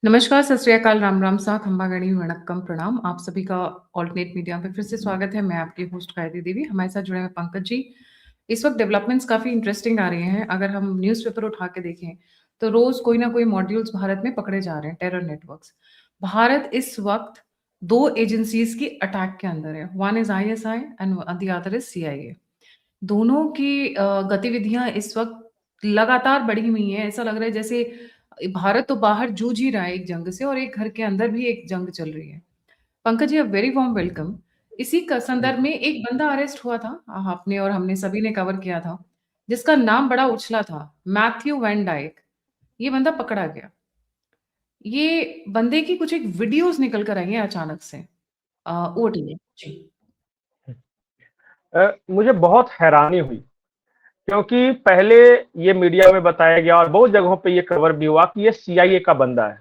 नमस्कार, सत श्री अकाल, राम राम सा, खंबा गणी वणक्कम प्रणाम। आप सभी का ऑल्टरनेट मीडिया पे फिर से स्वागत है। मैं आपकी होस्ट गायत्री देवी। हमारे साथ जुड़े हैं पंकज जी। इस वक्त डेवलपमेंट्स काफ़ी इंटरेस्टिंग आ रही हैं। अगर हम न्यूज़पेपर उठा के देखें, तो रोज़ कोई ना कोई मॉड्यूल्स भारत में पकड़े जा रहे हैं, टेरर नेटवर्क्स। भारत इस वक्त 2 एजेंसीज़ की अटैक के अंदर है। One is ISI and the other is CIA. दोनों की गतिविधियाँ इस वक़्त लगातार बढ़ी हुई हैं। ऐसा लग रहा है जैसे भारत तो बाहर जूझ ही रहा है एक जंग से और एक घर के अंदर भी एक जंग चल रही है। Pankaj ji, a very warm welcome. इसी क संदर्भ में एक बंदा अरेस्ट हुआ था, आपने और हमने सभी ने कवर किया था, जिसका नाम बड़ा उछला था, मैथ्यू वैन डाइक। ये बंदा पकड़ा गया। ये बंदे की कुछ एक वीडियोज़ निकल कर आई हैं अचानक से। Over to you. जी। मुझे बहुत हैरानी हुई क्योंकि पहले ये मीडिया में बताया गया और बहुत जगहों पे ये कवर भी हुआ कि ये सीआईए का बंदा है।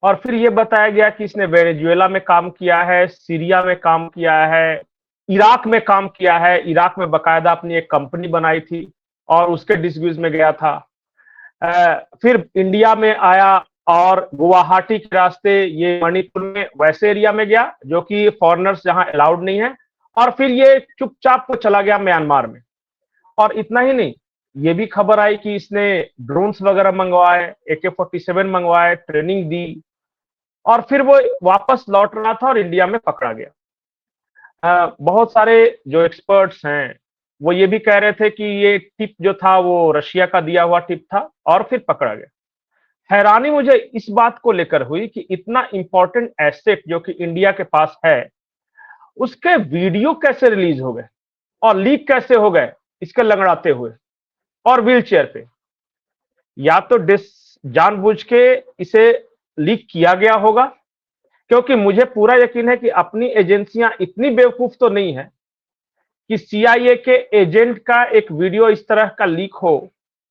और फिर ये बताया गया कि इसने वेनेजुएला में काम किया है, सीरिया में काम किया है, इराक में काम किया है। इराक में बकायदा अपनी एक कंपनी बनाई थी और उसके डिस्यूज में गया था। फिर इंडिया में आया और गुवाहाटी के रास्ते ये मणिपुर में वैसे एरिया में गया जो कि फॉरेनर्स जहां अलाउड नहीं है। और फिर ये चुपचाप को चला गया म्यांमार में। और इतना ही नहीं, ये भी खबर आई कि इसने ड्रोन्स वगैरह मंगवाए, AK-47 मंगवाए, ट्रेनिंग दी और फिर वो वापस लौट रहा था और इंडिया में पकड़ा गया। बहुत सारे जो एक्सपर्ट्स हैं वो ये भी कह रहे थे कि ये टिप जो था वो रशिया का दिया हुआ टिप था और फिर पकड़ा गया। हैरानी मुझे इस बात को लेकर हुई कि इतना इंपॉर्टेंट एसेट जो कि इंडिया के पास है, उसके वीडियो कैसे रिलीज हो गए और लीक कैसे हो गए इसके लंगड़ाते हुए और व्हील चेयर पे। या तो जानबूझ के इसे लीक किया गया होगा, क्योंकि मुझे पूरा यकीन है कि अपनी एजेंसियां इतनी बेवकूफ तो नहीं है कि सीआईए के एजेंट का एक वीडियो इस तरह का लीक हो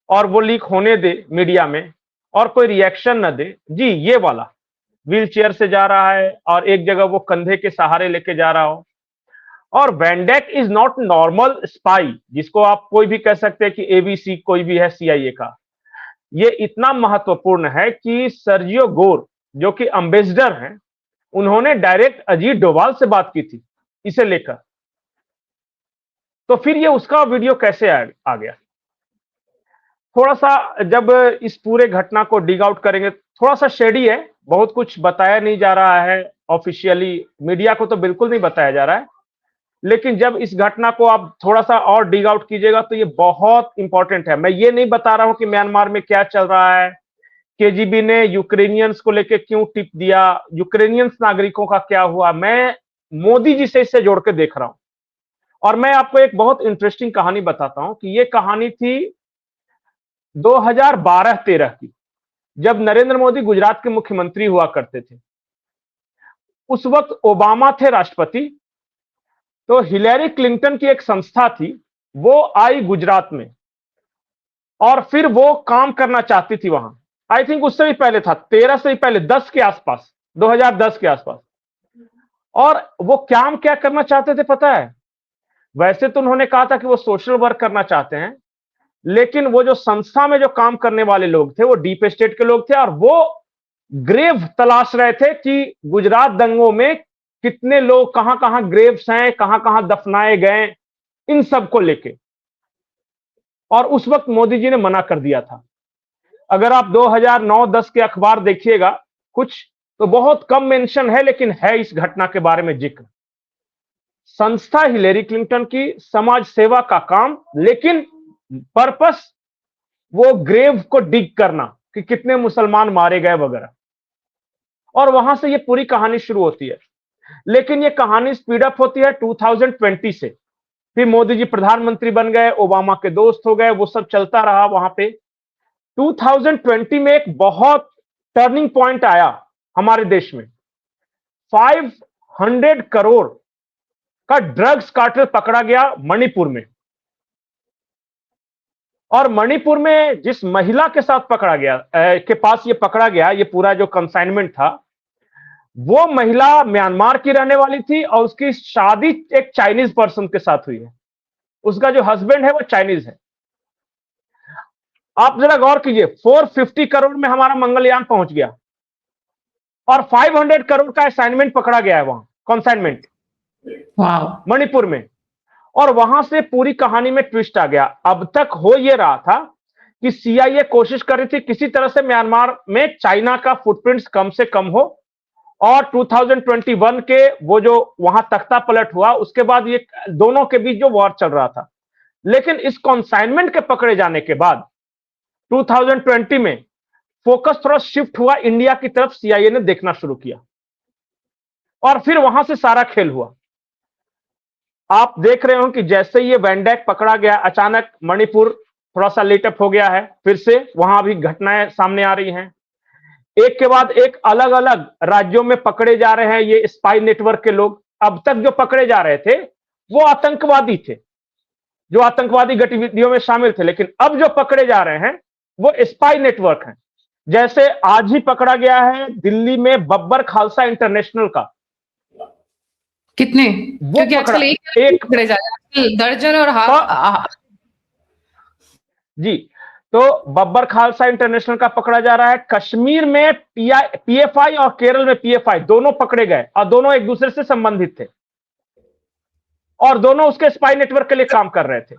और वो लीक होने दे मीडिया में और कोई रिएक्शन न दे। जी, ये वाला व्हील चेयर से जा रहा है और एक जगह वो कंधे के सहारे लेके जा रहा हो। और वैंडेक इज नॉट नॉर्मल स्पाई जिसको आप कोई भी कह सकते हैं कि एबीसी कोई भी है सीआईए का। ये इतना महत्वपूर्ण है कि सर्जियो गोर जो कि एम्बेसडर हैं, उन्होंने डायरेक्ट अजीत डोभाल से बात की थी इसे लेकर। तो फिर ये उसका वीडियो कैसे आ गया? थोड़ा सा जब इस पूरे घटना को डिग आउट करेंगे, थोड़ा सा शेडी है, बहुत कुछ बताया नहीं जा रहा है ऑफिशियली, मीडिया को तो बिल्कुल नहीं बताया जा रहा है। लेकिन जब इस घटना को आप थोड़ा सा और डिग आउट कीजिएगा तो ये बहुत इंपॉर्टेंट है। मैं ये नहीं बता रहा हूं कि म्यांमार में क्या चल रहा है, केजीबी ने यूक्रेनियंस को लेकर क्यों टिप दिया, यूक्रेनियंस नागरिकों का क्या हुआ। मैं मोदी जी से इसे जोड़ के देख रहा हूं। और मैं आपको एक बहुत इंटरेस्टिंग कहानी बताता हूं कि ये कहानी थी 2012-13 की, जब नरेंद्र मोदी गुजरात के मुख्यमंत्री हुआ करते थे। उस वक्त ओबामा थे राष्ट्रपति। तो हिलेरी क्लिंटन की एक संस्था थी, वो आई गुजरात में और फिर वो काम करना चाहती थी वहां। आई थिंक उससे भी पहले था, 13 से भी पहले, 10 के आसपास, 2010 के आसपास। और वो काम क्या करना चाहते थे पता है? वैसे तो उन्होंने कहा था कि वो सोशल वर्क करना चाहते हैं, लेकिन वो जो संस्था में जो काम करने वाले लोग थे वो डीप स्टेट के लोग थे और वो ग्रेव तलाश रहे थे कि गुजरात दंगों में कितने लोग, कहां कहां ग्रेव्स हैं, कहां कहां दफनाए गए, इन सब को लेके। और उस वक्त मोदी जी ने मना कर दिया था। अगर आप 2009-10 के अखबार देखिएगा कुछ, तो बहुत कम मेंशन है, लेकिन है इस घटना के बारे में जिक्र। संस्था हिलेरी क्लिंटन की, समाज सेवा का काम, लेकिन पर्पस वो ग्रेव को डिग करना कि कितने मुसलमान मारे गए वगैरह। और वहां से ये पूरी कहानी शुरू होती है। लेकिन ये कहानी स्पीड अप होती है 2020 से। फिर मोदी जी प्रधानमंत्री बन गए, ओबामा के दोस्त हो गए, वो सब चलता रहा वहां पे। 2020 में एक बहुत टर्निंग पॉइंट आया हमारे देश में। 500 करोड़ का ड्रग्स कार्टेल पकड़ा गया मणिपुर में। और मणिपुर में जिस महिला के साथ पकड़ा गया, के पास ये पकड़ा गया, ये पूरा जो कंसाइनमेंट था, वो महिला म्यांमार की रहने वाली थी और उसकी शादी एक चाइनीज पर्सन के साथ हुई है। उसका जो हस्बैंड है वो चाइनीज है। आप जरा गौर कीजिए, 450 करोड़ में हमारा मंगलयान पहुंच गया। और 500 करोड़ का असाइनमेंट पकड़ा गया है वहां, कंसाइनमेंट मणिपुर में। और वहां से पूरी कहानी में ट्विस्ट आ गया। अब तक हो यह रहा था कि सीआईए कोशिश कर रही थी किसी तरह से म्यांमार में चाइना का फुटप्रिंट्स कम से कम हो, और 2021 के वो जो वहां तख्ता पलट हुआ उसके बाद ये दोनों के बीच जो वॉर चल रहा था। लेकिन इस कंसाइनमेंट के पकड़े जाने के बाद 2020 में फोकस थोड़ा शिफ्ट हुआ इंडिया की तरफ, सीआईए ने देखना शुरू किया और फिर वहां से सारा खेल हुआ। आप देख रहे हो कि जैसे ये वैंडैक पकड़ा गया, अचानक मणिपुर थोड़ा सा लेटअप हो गया है, फिर से वहां भी घटनाएं सामने आ रही हैं। एक के बाद एक अलग अलग राज्यों में पकड़े जा रहे हैं ये स्पाई नेटवर्क के लोग। अब तक जो पकड़े जा रहे थे वो आतंकवादी थे, जो आतंकवादी गतिविधियों में शामिल थे, लेकिन अब जो पकड़े जा रहे हैं वो स्पाई नेटवर्क हैं। जैसे आज ही पकड़ा गया है दिल्ली में बब्बर खालसा इंटरनेशनल का। कितने? वो क्योंकि आजकल एक पकड़े जा रहे हैं, दर्जन और जी, तो बब्बर खालसा इंटरनेशनल का पकड़ा जा रहा है। कश्मीर में पीएफआई और केरल में पीएफआई दोनों पकड़े गए और दोनों एक दूसरे से संबंधित थे और दोनों उसके स्पाई नेटवर्क के लिए काम कर रहे थे।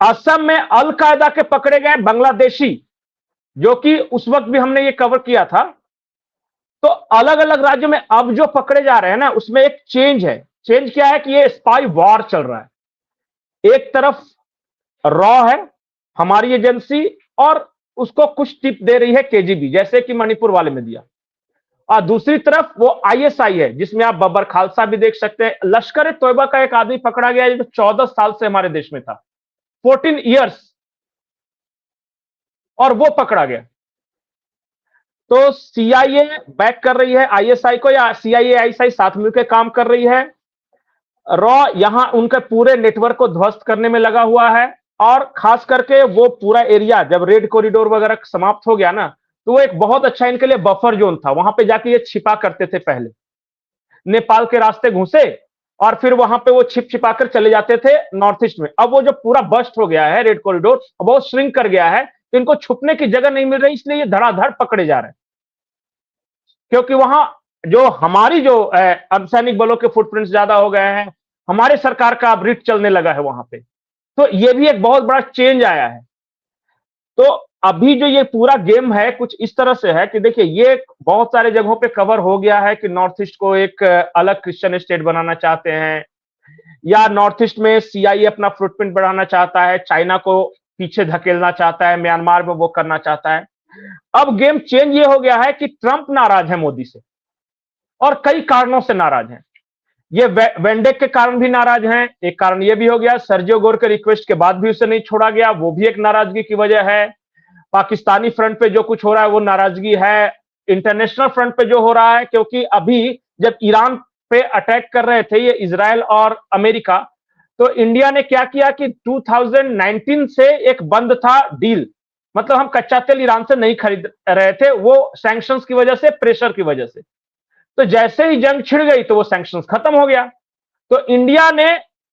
असम में अल कायदा के पकड़े गए बांग्लादेशी, जो कि उस वक्त भी हमने ये कवर किया था। तो अलग अलग राज्यों में अब जो पकड़े जा रहे हैं ना, उसमें एक चेंज है। चेंज क्या है कि ये स्पाई वॉर चल रहा है। एक तरफ रॉ है हमारी एजेंसी और उसको कुछ टिप दे रही है केजीबी, जैसे कि मणिपुर वाले में दिया, और दूसरी तरफ वो आईएसआई है जिसमें आप बब्बर खालसा भी देख सकते हैं। लश्कर ए तोयबा का एक आदमी पकड़ा गया जो 14 साल से हमारे देश में था, 14 ईयर्स, और वो पकड़ा गया। तो सीआईए बैक कर रही है आईएसआई को, या सीआईए आईएसआई साथ मिलकर काम कर रही है। रॉ यहां उनके पूरे नेटवर्क को ध्वस्त करने में लगा हुआ है, और खास करके वो पूरा एरिया जब रेड कॉरिडोर वगैरह समाप्त हो गया ना, तो वो एक बहुत अच्छा इनके लिए बफर जोन था। वहां पे जाके ये छिपा करते थे, पहले नेपाल के रास्ते घुसे और फिर वहां पे वो छिप छिपा कर चले जाते थे नॉर्थ ईस्ट में। अब वो जो पूरा बस्ट हो गया है रेड कॉरिडोर, बहुत श्रिंक कर गया है, तो इनको छुपने की जगह नहीं मिल रही, इसलिए ये धड़ाधड़ पकड़े जा रहे हैं। क्योंकि वहां जो हमारी जो अर्धसैनिक बलों के फुटप्रिंट्स ज्यादा हो गए हैं, हमारे सरकार का अब रिट चलने लगा है वहां पे। तो ये भी एक बहुत बड़ा चेंज आया है। तो अभी जो ये पूरा गेम है कुछ इस तरह से है कि देखिए, ये बहुत सारे जगहों पे कवर हो गया है कि नॉर्थ ईस्ट को एक अलग क्रिश्चियन स्टेट बनाना चाहते हैं, या नॉर्थ ईस्ट में सीआईए अपना फुटप्रिंट बढ़ाना चाहता है, चाइना को पीछे धकेलना चाहता है, म्यांमार में वो करना चाहता है। अब गेम चेंज ये हो गया है कि ट्रंप नाराज है मोदी से, और कई कारणों से नाराज हैं। ये वेंडेक के कारण भी नाराज हैं। एक कारण ये भी हो गया सर्जियो गोर के रिक्वेस्ट के बाद भी उसे नहीं छोड़ा गया, वो भी एक नाराजगी की वजह है। पाकिस्तानी फ्रंट पे जो कुछ हो रहा है वो नाराजगी है। इंटरनेशनल फ्रंट पे जो हो रहा है, क्योंकि अभी जब ईरान पे अटैक कर रहे थे ये इजराइल और अमेरिका, तो इंडिया ने क्या किया कि 2019 से एक बंद था डील, मतलब हम कच्चा तेल ईरान से नहीं खरीद रहे थे, वो सैंक्शंस की वजह से, प्रेशर की वजह से। तो जैसे ही जंग छिड़ गई तो वो सैंक्शंस खत्म हो गया। तो इंडिया ने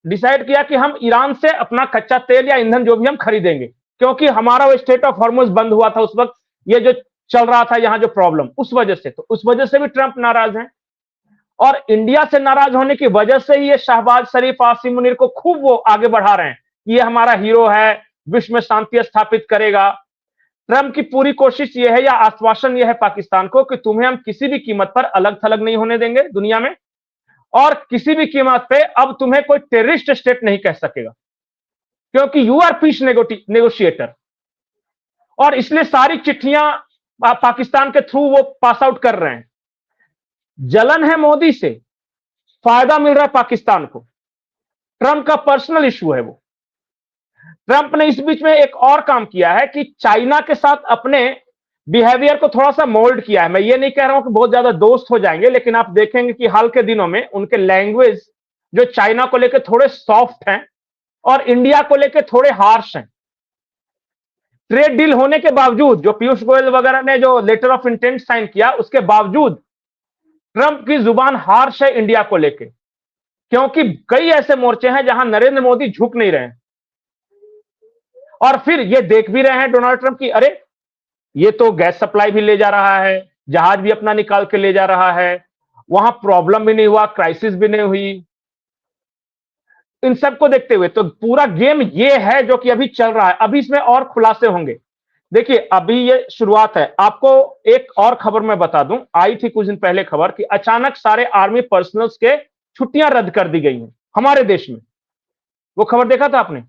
डिसाइड किया कि हम ईरान से अपना कच्चा तेल या ईंधन जो भी हम खरीदेंगे, क्योंकि हमारा वो स्टेट ऑफ हॉर्मुज बंद हुआ था उस वक्त, ये जो चल रहा था यहां जो प्रॉब्लम, उस वजह से। तो उस वजह से भी ट्रंप नाराज हैं, और इंडिया से नाराज होने की वजह से ही ये शहबाज शरीफ, आसिम मुनीर को खूब वो आगे बढ़ा रहे हैं। ये हमारा हीरो है, विश्व में शांति स्थापित करेगा। ट्रंप की पूरी कोशिश यह है, या आश्वासन यह है पाकिस्तान को, कि तुम्हें हम किसी भी कीमत पर अलग थलग नहीं होने देंगे दुनिया में, और किसी भी कीमत पे अब तुम्हें कोई टेररिस्ट स्टेट नहीं कह सकेगा, क्योंकि यू आर पीस नेगोशिएटर। और इसलिए सारी चिट्ठियां पाकिस्तान के थ्रू वो पास आउट कर रहे हैं। जलन है मोदी से, फायदा मिल रहा है पाकिस्तान को, ट्रंप का पर्सनल इशू है वो। ट्रंप ने इस बीच में एक और काम किया है कि चाइना के साथ अपने बिहेवियर को थोड़ा सा मोल्ड किया है। मैं ये नहीं कह रहा हूं कि बहुत ज्यादा दोस्त हो जाएंगे, लेकिन आप देखेंगे कि हाल के दिनों में उनके लैंग्वेज जो चाइना को लेकर थोड़े सॉफ्ट हैं और इंडिया को लेकर थोड़े हार्श हैं। ट्रेड डील होने के बावजूद, जो पीयूष गोयल वगैरह ने जो लेटर ऑफ इंटेंट साइन किया, उसके बावजूद ट्रंप की जुबान हार्श है इंडिया को लेकर, क्योंकि कई ऐसे मोर्चे हैं जहां नरेंद्र मोदी झुक नहीं रहे हैं। और फिर ये देख भी रहे हैं डोनाल्ड ट्रंप की, अरे ये तो गैस सप्लाई भी ले जा रहा है, जहाज भी अपना निकाल के ले जा रहा है, वहां प्रॉब्लम भी नहीं हुआ, क्राइसिस भी नहीं हुई। इन सबको देखते हुए तो पूरा गेम ये है जो कि अभी चल रहा है। अभी इसमें और खुलासे होंगे। देखिए, अभी ये शुरुआत है। आपको एक और खबर मैं बता दूं, आई थी कुछ दिन पहले खबर कि अचानक सारे आर्मी पर्सनल्स के छुट्टियां रद्द कर दी गई हैं हमारे देश में। वो खबर देखा था आपने?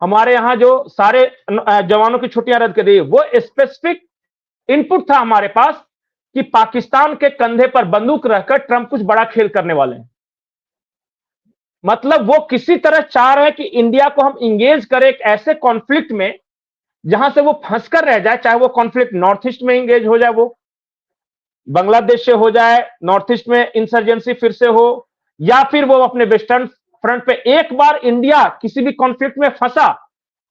हमारे यहां जो सारे जवानों की छुट्टियां रद्द कर दी, वो स्पेसिफिक इनपुट था हमारे पास कि पाकिस्तान के कंधे पर बंदूक रखकर ट्रंप कुछ बड़ा खेल करने वाले हैं। मतलब वो किसी तरह चाह रहे हैं कि इंडिया को हम इंगेज करें एक ऐसे कॉन्फ्लिक्ट में जहां से वो फंसकर रह जाए, चाहे वो कॉन्फ्लिक्ट नॉर्थ ईस्ट में इंगेज हो जाए, वो बांग्लादेश से हो जाए, नॉर्थ ईस्ट में इंसर्जेंसी फिर से हो, या फिर वो अपने वेस्टर्न फ्रंट पे। एक बार इंडिया किसी भी कॉन्फ्लिक्ट में फंसा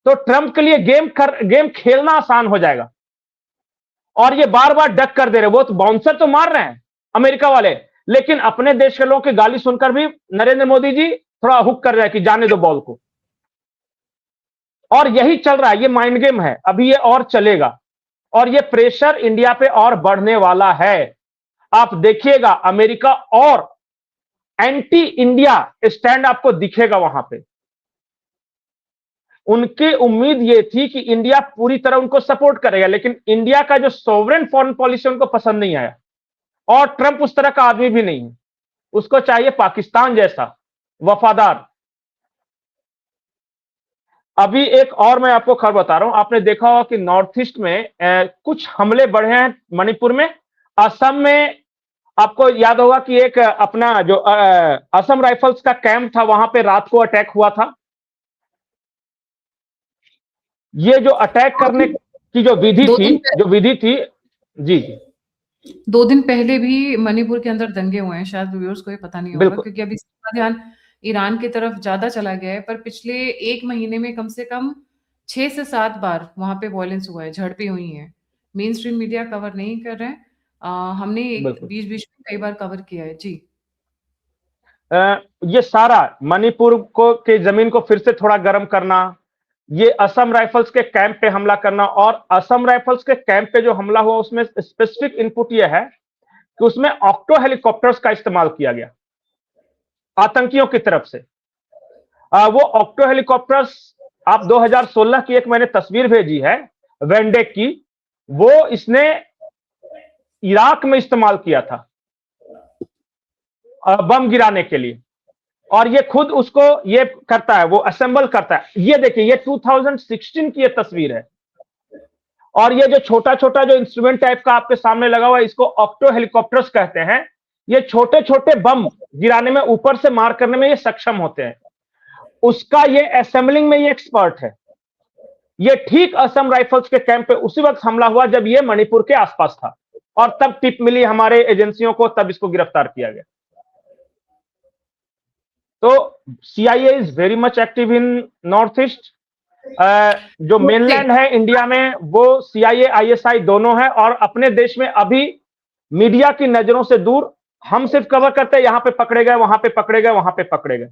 तो ट्रंप के लिए गेम खेलना आसान हो जाएगा। और ये बार बार डक कर दे रहे, वो तो बाउंसर तो मार रहे हैं अमेरिका वाले, लेकिन अपने देश के लोगों की गाली सुनकर भी नरेंद्र मोदी जी थोड़ा हुक कर रहे हैं कि जाने दो बॉल को। और यही चल रहा है, ये माइंड गेम है। अभी ये और चलेगा और ये प्रेशर इंडिया पे और बढ़ने वाला है। आप देखिएगा, अमेरिका और एंटी इंडिया स्टैंड आपको दिखेगा वहां पे। उनकी उम्मीद ये थी कि इंडिया पूरी तरह उनको सपोर्ट करेगा, लेकिन इंडिया का जो सॉवरेन फॉरेन पॉलिसी उनको पसंद नहीं आया। और ट्रंप उस तरह का आदमी भी नहीं है, उसको चाहिए पाकिस्तान जैसा वफादार। अभी एक और मैं आपको खबर बता रहा हूं, आपने देखा होगा कि नॉर्थ ईस्ट में कुछ हमले बढ़े हैं मणिपुर में, असम में। आपको याद होगा कि एक अपना जो असम राइफल्स का कैंप था, वहां पे रात को अटैक हुआ था। ये जो अटैक करने की जो विधि थी। जी जी 2 दिन पहले भी मणिपुर के अंदर दंगे हुए हैं, शायद व्यूअर्स को ये पता नहीं होगा बिल्कुल क्योंकि अभी सबका ध्यान ईरान की तरफ ज्यादा चला गया है। पर पिछले 1 महीने में कम से कम 6 से 7 बार वहां पे वायलेंस हुआ है, झड़पें हुई हैं। मेन स्ट्रीम मीडिया कवर नहीं कर रहे हैं। हमने बिल्कुल। बीच बीच में कई बार कवर किया है जी। ये सारा मणिपुर को के जमीन को फिर से थोड़ा गर्म करना, ये असम राइफल्स के कैंप पे हमला करना। और असम राइफल्स के कैंप पे जो हमला हुआ उसमें स्पेसिफिक इनपुट ये है कि उसमें ऑक्टो हेलीकॉप्टर्स का इस्तेमाल किया गया आतंकियों की तरफ से। वो ऑक्टो हेलीकॉप्टर्स, आप 2016 की एक मैंने तस्वीर भेजी है वेंडेक की, वो इसने इराक में इस्तेमाल किया था बम गिराने के लिए। और ये खुद उसको ये करता है, वो असेंबल करता है। ये देखिए, ये 2016 की ये तस्वीर है। और ये जो छोटा छोटा जो इंस्ट्रूमेंट टाइप का आपके सामने लगा हुआ है, इसको ऑक्टो हेलीकॉप्टर्स कहते हैं। ये छोटे छोटे बम गिराने में, ऊपर से मार करने में ये सक्षम होते हैं। उसका ये असेंबलिंग में ये एक्सपर्ट है। ये ठीक असम राइफल्स के कैंप पे उसी वक्त हमला हुआ जब ये मणिपुर के आसपास था, और तब टिप मिली हमारे एजेंसियों को, तब इसको गिरफ्तार किया गया। तो CIA is very much active in north east. जो मेनलैंड है इंडिया में, वो सीआईए आईएसआई दोनों है। और अपने देश में अभी मीडिया की नजरों से दूर हम सिर्फ कवर करते हैं, यहां पे पकड़े गए, वहां पे पकड़े गए, वहां पे पकड़े गए।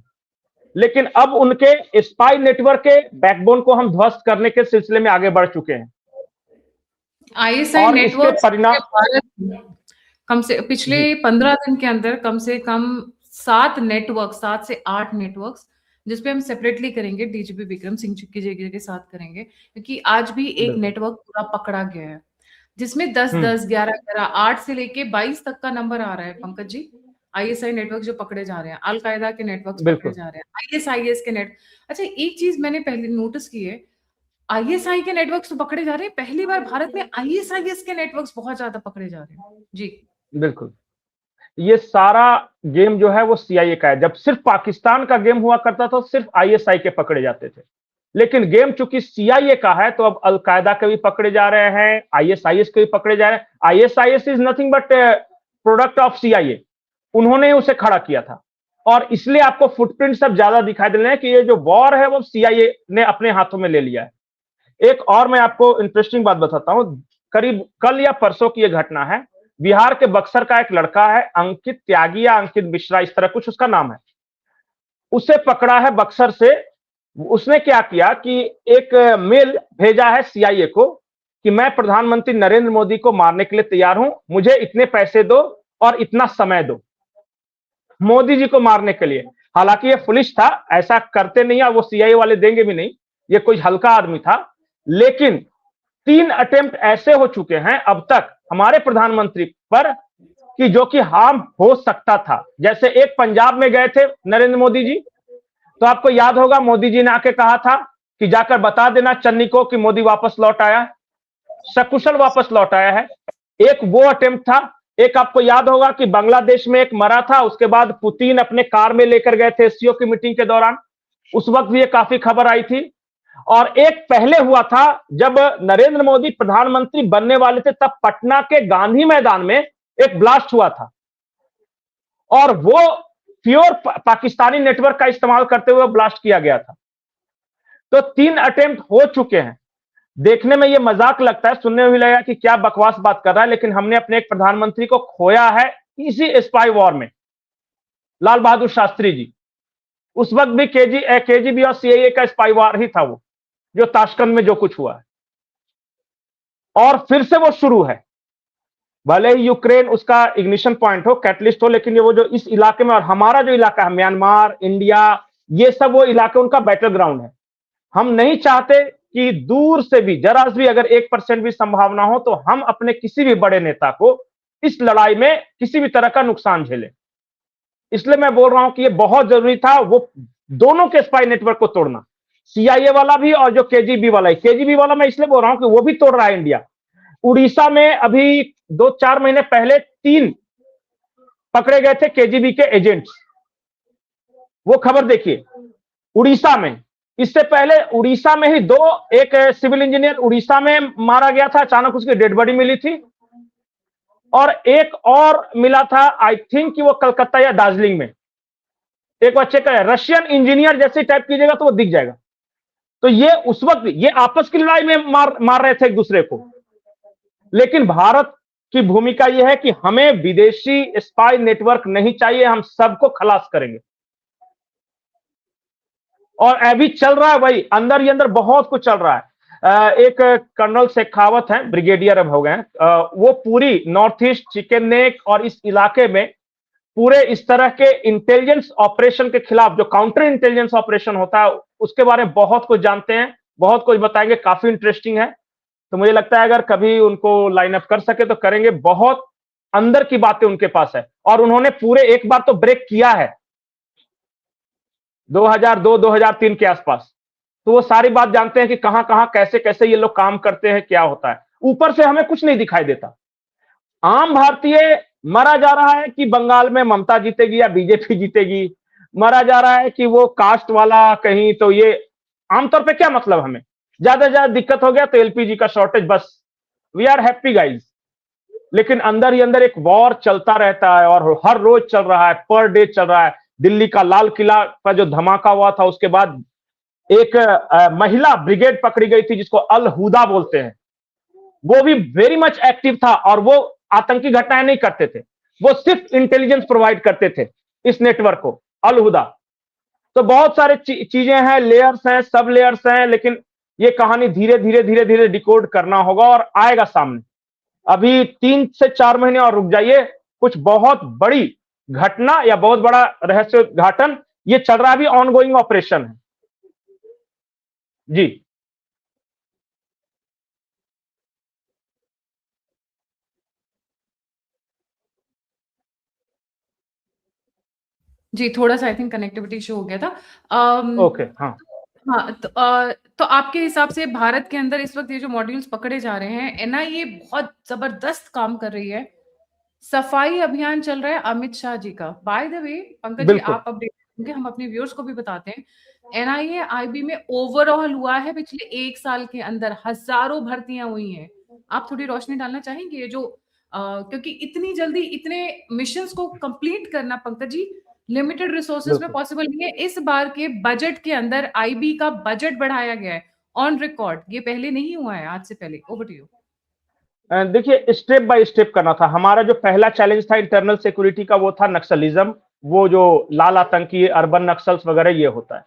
लेकिन अब उनके स्पाई नेटवर्क के बैकबोन को हम ध्वस्त करने के सिलसिले में आगे बढ़ चुके हैं। आईएसआई और इसके नेटवर्क परिणाम कम से पिछले जी 15 दिन के अंदर कम से कम 7 से 8 नेटवर्क्स, जिसपे हम सेपरेटली करेंगे, डीजीपी विक्रम सिंह की जगह के साथ करेंगे, क्योंकि आज भी एक बिल्कुल। नेटवर्क पूरा पकड़ा गया है जिसमें 10 हम्म 10 11 11 8 से लेके 22 तक का नंबर आ रहा है पंकज जी। आईएसआई नेटवर्क जो पकड़े जा रहे हैं, अल कायदा के नेटवर्क्स पकड़े बिल्कुल। जा रहे हैं, आईएसआईएस के नेट। अच्छा, एक चीज मैंने पहले नोटिस की है, आईएसआई के नेटवर्क्स तो पकड़े जा रहे हैं, पहली बार भारत में आईएसआईएस के नेटवर्क्स बहुत ज्यादा पकड़े जा रहे हैं जी। बिल्कुल। ये सारा गेम जो है वो सीआईए का है। जब सिर्फ पाकिस्तान का गेम हुआ करता था, सिर्फ आईएसआई के पकड़े जाते थे। लेकिन गेम चूंकि सीआईए का है, तो अब अल कायदा के भी पकड़े जा रहे हैं, आईएसआईएस के भी पकड़े जा रहे हैं। ISIS is nothing but product of CIA. उन्होंने उसे खड़ा किया था, और इसलिए आपको फुटप्रिंट सब ज्यादा दिखाई दे रहे हैं कि ये जो वॉर है वो सीआईए ने अपने हाथों में ले लिया है। एक और मैं आपको इंटरेस्टिंग बात बताता हूं। करीब कल या परसों की यह घटना है। बिहार के बक्सर का एक लड़का है, अंकित त्यागी या अंकित मिश्रा, इस तरह कुछ उसका नाम है। उसे पकड़ा है बक्सर से। उसने क्या किया कि एक मेल भेजा है सीआईए को कि मैं प्रधानमंत्री नरेंद्र मोदी को मारने के लिए तैयार हूं, मुझे इतने पैसे दो और इतना समय दो मोदी जी को मारने के लिए। हालांकि ये फुलिश था, ऐसा करते नहीं और वो सीआईए वाले देंगे भी नहीं, ये कोई हल्का आदमी था। लेकिन 3 अटेम्प्ट ऐसे हो चुके हैं अब तक हमारे प्रधानमंत्री पर कि जो कि हार्म हो सकता था। जैसे एक पंजाब में गए थे नरेंद्र मोदी जी, तो आपको याद होगा मोदी जी ने आके कहा था कि जाकर बता देना चन्नी को कि मोदी वापस लौट आया, सकुशल वापस लौट आया है। एक वो अटेम्प्ट था। एक आपको याद होगा कि बांग्लादेश में एक मरा था, उसके बाद पुतिन अपने कार में लेकर गए थे एससीओ की मीटिंग के दौरान, उस वक्त भी ये काफी खबर आई थी। और एक पहले हुआ था जब नरेंद्र मोदी प्रधानमंत्री बनने वाले थे, तब पटना के गांधी मैदान में एक ब्लास्ट हुआ था और वो प्योर पाकिस्तानी नेटवर्क का इस्तेमाल करते हुए ब्लास्ट किया गया था। तो 3 अटेम्प्ट हो चुके हैं। देखने में ये मजाक लगता है, सुनने में भी लगेगा कि क्या बकवास बात कर रहा है, लेकिन हमने अपने एक प्रधानमंत्री को खोया है इसी स्पाई वॉर में। लाल बहादुर शास्त्री जी, उस वक्त भी केजीबी और सीआईए का स्पाई वॉर ही था वो, जो ताशकंद में जो कुछ हुआ है। और फिर से वो शुरू है। भले ही यूक्रेन उसका इग्निशन पॉइंट हो, कैटलिस्ट हो, लेकिन ये वो जो इस इलाके में और हमारा जो इलाका है म्यांमार, इंडिया, ये सब वो इलाके उनका बैटल ग्राउंड है। हम नहीं चाहते कि दूर से भी जरा भी अगर 1% भी संभावना हो तो हम अपने किसी भी बड़े नेता को इस लड़ाई में किसी भी तरह का नुकसान झेले। इसलिए मैं बोल रहा हूं कि ये बहुत जरूरी था वो दोनों के स्पाई नेटवर्क को तोड़ना, सीआईए वाला भी और जो केजीबी वाला। केजीबी वाला मैं इसलिए बोल रहा हूं कि वो भी तोड़ रहा है इंडिया। उड़ीसा में अभी 2-4 महीने पहले 3 पकड़े गए थे केजीबी के एजेंट्स, वो खबर देखिए उड़ीसा में। इससे पहले उड़ीसा में ही एक सिविल इंजीनियर उड़ीसा में मारा गया था, अचानक उसकी डेड बॉडी मिली थी। और एक और मिला था, आई थिंक कि वो कलकत्ता या दार्जिलिंग में, एक बच्चे का रशियन इंजीनियर जैसे टाइप कीजिएगा तो वो दिख जाएगा। तो ये उस वक्त ये आपस की लड़ाई में मार रहे थे एक दूसरे को। लेकिन भारत की भूमिका यह है कि हमें विदेशी स्पाई नेटवर्क नहीं चाहिए, हम सबको खलास करेंगे। और अभी चल रहा है वही, अंदर ही अंदर बहुत कुछ चल रहा है। एक कर्नल शेखावत है, ब्रिगेडियर अब हो गए, वो पूरी नॉर्थ ईस्ट, चिकन नेक और इस इलाके में पूरे इस तरह के इंटेलिजेंस ऑपरेशन के खिलाफ, जो काउंटर इंटेलिजेंस ऑपरेशन होता है, उसके बारे में बहुत कुछ जानते हैं, बहुत कुछ बताएंगे, काफी इंटरेस्टिंग है। तो मुझे लगता है अगर कभी उनको लाइन अप कर सके तो करेंगे। बहुत अंदर की बातें उनके पास है और उन्होंने पूरे एक बार तो ब्रेक किया है 2002-2003 के आसपास। तो वो सारी बात जानते हैं कि कहां कहां कैसे कैसे ये लोग काम करते हैं, क्या होता है। ऊपर से हमें कुछ नहीं दिखाई देता। आम भारतीय मरा जा रहा है कि बंगाल में ममता जीतेगी या बीजेपी जीतेगी, मरा जा रहा है कि वो कास्ट वाला कहीं, तो ये आमतौर पे क्या मतलब, हमें ज्यादा दिक्कत हो गया तो एलपीजी का शॉर्टेज, बस वी आर हैप्पी गाइज। लेकिन अंदर ही अंदर एक वॉर चलता रहता है और हर रोज चल रहा है, पर डे चल रहा है। दिल्ली का लाल किला का जो धमाका हुआ था, उसके बाद एक महिला ब्रिगेड पकड़ी गई थी जिसको अल हुदा बोलते हैं, वो भी वेरी मच एक्टिव था और वो आतंकी घटनाएं नहीं करते थे, वो सिर्फ इंटेलिजेंस प्रोवाइड करते थे इस नेटवर्क को, अल हुदा। तो बहुत सारे चीजें हैं, लेयर्स हैं, सब लेयर्स हैं, लेकिन ये कहानी धीरे धीरे धीरे धीरे डिकोड करना होगा और आएगा सामने। अभी 3 से 4 महीने और रुक जाइए, कुछ बहुत बड़ी घटना या बहुत बड़ा रहस्य उद्घाटन ये चल रहा है, अभी ऑनगोइंग ऑपरेशन है जी। जी, थोड़ा-सा आई थिंक कनेक्टिविटी इश्यू हो गया था। ओके, हाँ। हाँ, तो आपके हिसाब से भारत के अंदर इस वक़्त ये जो मॉड्यूल्स पकड़े जा रहे हैं, एनआईए बहुत ज़बरदस्त काम कर रही है। सफाई अभियान चल रहा है अमित शाह जी का। By the way Pankaj ji, बिल्कुल। आप अपडेट होंगे, हम अपने व्यूअर्स को भी बताते हैं। एनआईए आईबी में ओवरऑल हुआ है पिछले 1 साल के अंदर हज़ारों भर्तियाँ हुई हैं। आप थोड़ी रोशनी डालना चाहेंगे? ये जो क्योंकि इतनी जल्दी इतने मिशंस को कंप्लीट करना पंकज जी लिमिटेड रिसोर्सेज में बिल्कुल। पॉसिबल नहीं है। इस बार के बजट के अंदर आईबी का बजट बढ़ाया गया है ऑन रिकॉर्ड। ये पहले नहीं हुआ है आज से पहले। Over to you. देखिए, स्टेप बाय स्टेप करना था। हमारा जो पहला चैलेंज था इंटरनल सिक्योरिटी का, वो था नक्सलिज्म, वो जो लाल आतंकी, अर्बन नक्सल्स वगैरह ये होता है।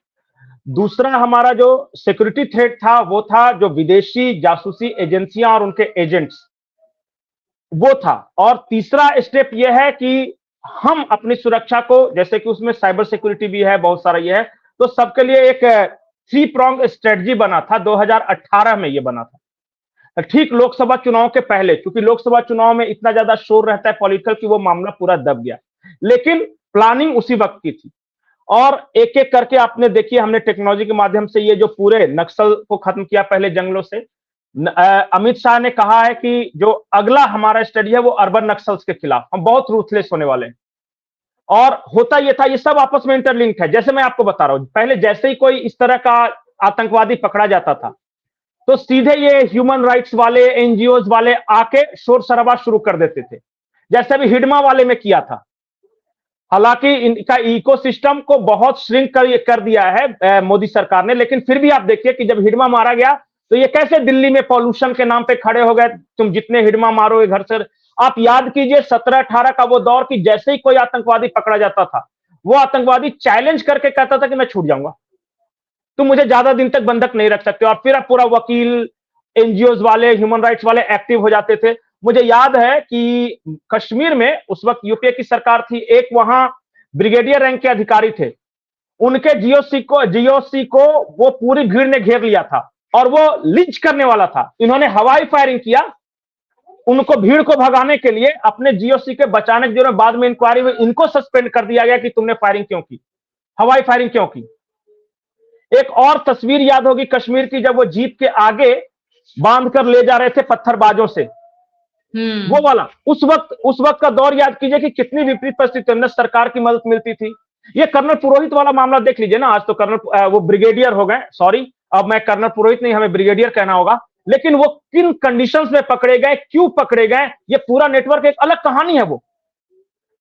दूसरा हमारा जो सिक्योरिटी थ्रेट था वो था जो विदेशी जासूसी एजेंसियां और उनके एजेंट्स, वो था। और तीसरा स्टेप ये है कि हम अपनी सुरक्षा को, जैसे कि उसमें साइबर सिक्योरिटी भी है, बहुत सारा ये है, तो सबके लिए एक थ्री प्रॉन्ग स्ट्रेटजी बना था। 2018 में ये बना था, ठीक लोकसभा चुनाव के पहले, क्योंकि लोकसभा चुनाव में इतना ज्यादा शोर रहता है पॉलिटिकल कि वो मामला पूरा दब गया, लेकिन प्लानिंग उसी वक्त की थी। और एक एक करके आपने देखिए, हमने टेक्नोलॉजी के माध्यम से ये जो पूरे नक्सल को खत्म किया पहले जंगलों से। अमित शाह ने कहा है कि जो अगला हमारा स्टडी है वो अर्बन नक्सल्स के खिलाफ, हम बहुत रूथलेस होने वाले हैं। और होता ये था, ये सब आपस में इंटरलिंक्ड है। जैसे मैं आपको बता रहा हूं, पहले जैसे ही कोई इस तरह का आतंकवादी पकड़ा जाता था तो सीधे ये ह्यूमन राइट्स वाले, एनजीओ वाले आके शोर शराबा शुरू कर देते थे, जैसे अभी हिडमा वाले में किया था। हालांकि इनका इकोसिस्टम को बहुत श्रिंक कर दिया है मोदी सरकार ने, लेकिन फिर भी आप देखिए कि जब हिडमा मारा गया तो ये कैसे दिल्ली में पॉल्यूशन के नाम पे खड़े हो गए, तुम जितने हिडमा मारोगे घर से। आप याद कीजिए 17-18 का वो दौर की, जैसे ही कोई आतंकवादी पकड़ा जाता था वो आतंकवादी चैलेंज करके कहता था कि मैं छूट जाऊंगा, तुम मुझे ज्यादा दिन तक बंधक नहीं रख सकते। और फिर अब पूरा वकील, एनजीओ वाले, ह्यूमन राइट्स वाले एक्टिव हो जाते थे। मुझे याद है कि कश्मीर में उस वक्त यूपीए की सरकार थी, एक वहां ब्रिगेडियर रैंक के अधिकारी थे, उनके जीओसी को वो पूरी भीड़ ने घेर लिया था और वो लिंच करने वाला था। इन्होंने हवाई फायरिंग किया उनको, भीड़ को भगाने के लिए, अपने जीओसी के बचाने के लिए। बाद में इंक्वायरी में इनको सस्पेंड कर दिया गया कि तुमने फायरिंग क्यों की, हवाई फायरिंग क्यों की। एक और तस्वीर याद होगी कश्मीर की, जब वो जीप के आगे बांध कर ले जा रहे थे पत्थरबाजों से, वो वाला उस वक्त का दौर याद कीजिए कि कितनी विपरीत परिस्थिति में सरकार की मदद मिलती थी। ये कर्नल पुरोहित वाला मामला देख लीजिए ना, आज तो कर्नल वो ब्रिगेडियर हो गए, सॉरी अब मैं कर्नल पुरोहित नहीं, हमें ब्रिगेडियर कहना होगा। लेकिन वो किन कंडीशंस में पकड़े गए, क्यों पकड़े गए, ये पूरा नेटवर्क एक अलग कहानी है वो।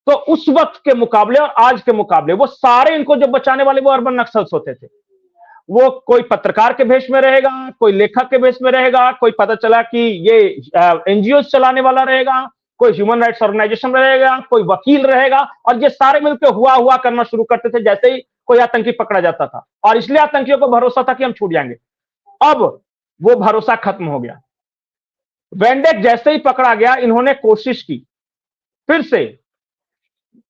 तो उस वक्त के मुकाबले और आज के मुकाबले वो सारे इनको जो बचाने वाले वो अर्बन नक्सल्स होते थे। वो कोई पत्रकार के भेष में रहेगा, कोई लेखक के भेष में रहेगा, कोई पता चला कि ये एनजीओ चलाने वाला रहेगा, कोई ह्यूमन राइट्स ऑर्गेनाइजेशन रहेगा, कोई वकील रहेगा, और ये सारे मिलकर हुआ करना शुरू करते थे जैसे ही कोई आतंकी पकड़ा जाता था। और इसलिए आतंकियों को भरोसा था कि हम छूट जाएंगे। अब वो भरोसा खत्म हो गया। वेंडेक जैसे ही पकड़ा गया, इन्होंने कोशिश की फिर से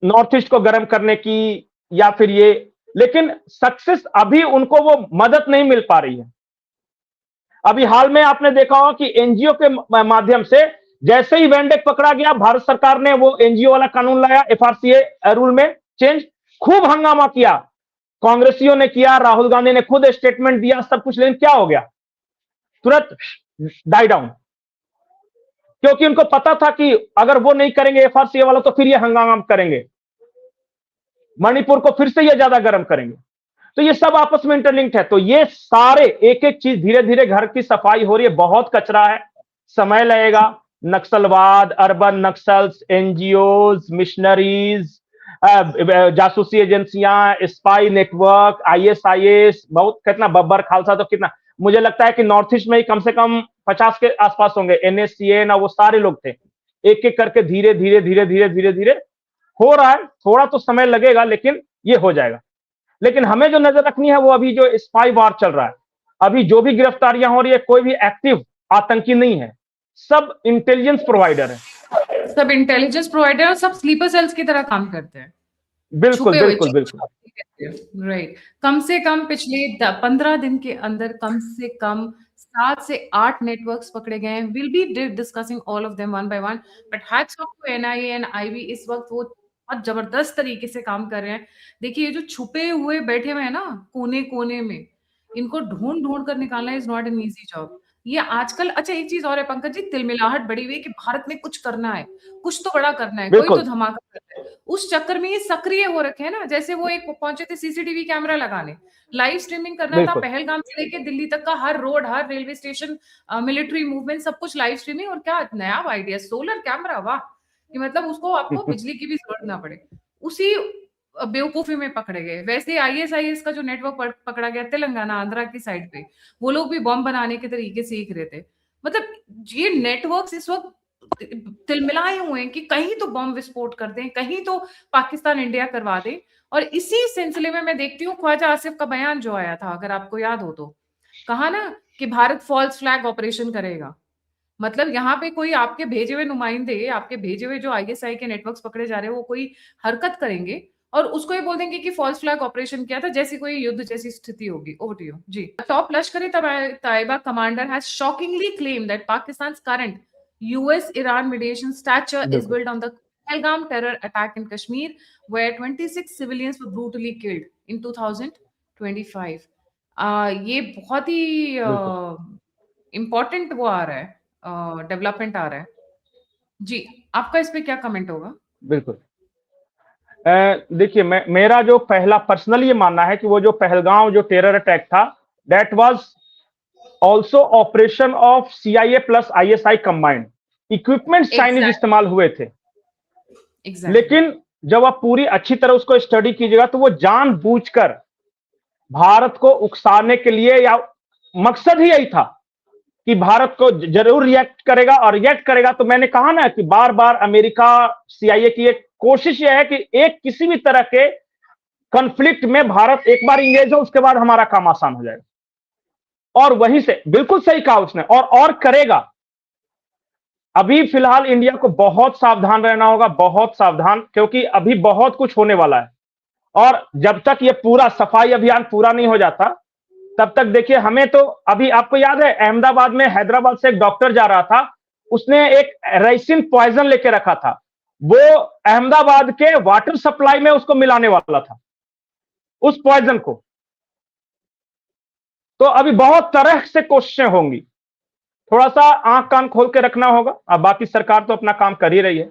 नॉर्थ ईस्ट को गर्म करने की, या फिर ये, लेकिन सक्सेस अभी उनको वो मदद नहीं मिल पा रही है। अभी हाल में आपने देखा होगा कि एनजीओ के माध्यम से जैसे ही वेंडेक पकड़ा गया, भारत सरकार ने वो एनजीओ वाला कानून लाया, एफआरसीए रूल में चेंज, खूब हंगामा किया, कांग्रेसियों ने किया, राहुल गांधी ने खुद स्टेटमेंट दिया, सब कुछ, लेकिन क्या हो गया, तुरंत डाई डाउन। क्योंकि उनको पता था कि अगर वो नहीं करेंगे एफआरसीए वाला तो फिर ये हंगामा करेंगे, मणिपुर को फिर से ये ज्यादा गर्म करेंगे। तो ये सब आपस में इंटरलिंक्ड है। तो ये सारे एक एक चीज, धीरे धीरे घर की सफाई हो रही है, बहुत कचरा है, समय लगेगा। नक्सलवाद, अर्बन नक्सल्स, एनजीओज, मिशनरीज, जासूसी एजेंसियां, स्पाई नेटवर्क, आईएसआईएस, बहुत, कितना बब्बर खालसा, तो कितना, मुझे लगता है कि नॉर्थ ईस्ट में ही कम से कम 50 के आसपास होंगे, एनएससीए ना, वो सारे लोग थे। एक एक करके धीरे धीरे धीरे धीरे धीरे धीरे हो रहा है। थोड़ा तो समय लगेगा लेकिन ये हो जाएगा। लेकिन हमें जो नजर रखनी है वो अभी जो स्पाई वार चल रहा है, अभी जो भी गिरफ्तारियां हो रही है, कोई भी एक्टिव आतंकी नहीं है, सब इंटेलिजेंस प्रोवाइडर है, सब इंटेलिजेंस प्रोवाइडर और सब स्लीपर सेल्स की तरह काम करते हैं। बिल्कुल बिल्कुल बिल्कुल। राइट। कम से कम पिछले 15 दिन के अंदर कम से कम 7 से 8 नेटवर्क्स पकड़े गए हैं। Will be discussing all of them one by one, but hats off to NIA and IB, इस वक्त वो बहुत जबरदस्त तरीके से काम कर रहे हैं। देखिए ये जो छुपे हुए बैठे हुए हैं ना कोने कोने में, इनको ढूंढ ढूंढ कर निकालना is not an easy job. ये आजकल, अच्छा एक चीज और है पंकज जी, तिलमिलाहट बड़ी हुई है कि भारत में कुछ करना है, कुछ तो बड़ा करना है, कोई तो धमाका करना है। उस चक्कर में ये सक्रिय हो रखे हैं ना, जैसे वो एक पहुंचे थे सीसीटीवी कैमरा लगाने, लाइव स्ट्रीमिंग करना था, पहलगाम से लेके दिल्ली तक का हर रोड, हर रेलवे स्टेशन, मिलिट्री मूवमेंट, सब कुछ लाइव स्ट्रीमिंग। और क्या नया आइडिया, सोलर कैमरा, वाह, कि मतलब उसको आपको बिजली की भी जरूरत ना पड़े। उसी बेवकूफी में पकड़े गए। वैसे आईएसआईएस का जो नेटवर्क पकड़ा गया तेलंगाना आंध्रा की साइड पे, वो लोग भी बॉम्ब बनाने के तरीके सीख रहे थे। मतलब ये नेटवर्क्स इस वक्त तिलमिलाए हुए हैं कि कहीं तो बॉम्ब विस्फोट कर दें, कहीं तो पाकिस्तान इंडिया करवा दें। और इसी सिलसिले में मैं देखती हूँ ख्वाजा आसिफ का बयान जो आया था, अगर आपको याद हो तो, कहा ना कि भारत फॉल्स फ्लैग ऑपरेशन करेगा। मतलब यहाँ पे कोई आपके भेजे हुए नुमाइंदे, आपके भेजे हुए जो आईएसआई के नेटवर्क्स पकड़े जा रहे हैं, वो कोई हरकत करेंगे और उसको ये बोल देंगे कि फॉल्स फ्लैग ऑपरेशन किया था, जैसी कोई युद्ध जैसी स्थिति होगी। ओवर टू यू जी। Top Lashkar-e Taiba commander has shockingly claim that Pakistan current US Iran mediation stature is बिल्कुल, build on the Pahalgam terror attack in Kashmir where 26 civilians were brutally killed in 2025। ये बहुत ही बिल्कुल, इम्पोर्टेंट वो आ रहा है, डेवलपमेंट आ रहा है जी। आपका इस पे क्या कमेंट होगा? बिल्कुल। देखिए, मेरा जो पहला पर्सनली ये मानना है कि वो जो पहलगांव जो टेरर अटैक था, that was also operation of CIA plus ISI combined. Equipments Chinese इस्तेमाल हुए थे, लेकिन जब आप पूरी अच्छी तरह उसको स्टडी कीजिएगा तो वो जानबूझकर भारत को उकसाने के लिए, या मकसद ही यही था कि भारत को जरूर रिएक्ट करेगा, और रिएक्ट करेगा तो मैंने कहा ना कि बार बार अमेरिका, सीआईए की एक कोशिश यह है कि एक किसी भी तरह के कॉन्फ्लिक्ट में भारत एक बार इंगेज हो, उसके बाद हमारा काम आसान हो जाएगा। और वहीं से बिल्कुल सही कहा उसने, और करेगा। अभी फिलहाल इंडिया को बहुत सावधान रहना होगा, बहुत सावधान, क्योंकि अभी बहुत कुछ होने वाला है। और जब तक ये पूरा सफाई अभियान पूरा नहीं हो जाता, तब तक देखिए हमें तो, अभी आपको याद है अहमदाबाद में हैदराबाद से एक डॉक्टर जा रहा था, उसने एक रेसिन पॉइजन लेके रखा था, वो अहमदाबाद के वाटर सप्लाई में उसको मिलाने वाला था, उस पॉइजन को। तो अभी बहुत तरह से कोशिशें होंगी, थोड़ा सा आंख कान खोल के रखना होगा। अब बाकी सरकार तो अपना काम कर ही रही है।